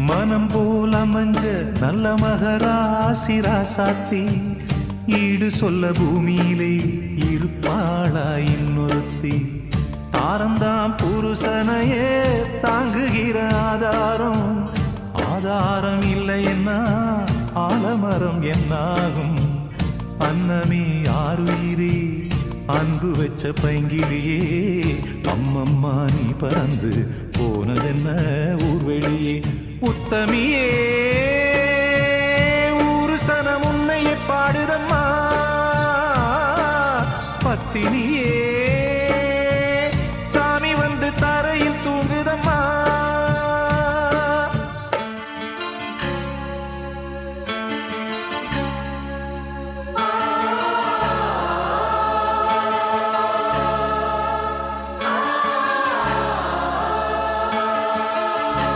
மனம் போல் அமைஞ்ச நல்ல மகராசி ராசாத்தி ஈடு சொல்ல பூமியிலே இருப்பாளா இன்னொருத்தி தாரந்தாம் புருஷனையே தாங்குகிற ஆதாரம் ஆதாரம் இல்லை என்ன ஆலமரம் என்னாகும் அன்னமே ஆறுயிரே அன்பு வச்ச பைங்கிலியே அம்மம்மா நீ பறந்து போனதென்ன ஊர்வெளியே உத்தமியே ஊரு சனம் உன்னையே பாடுதம்மா பத்தினி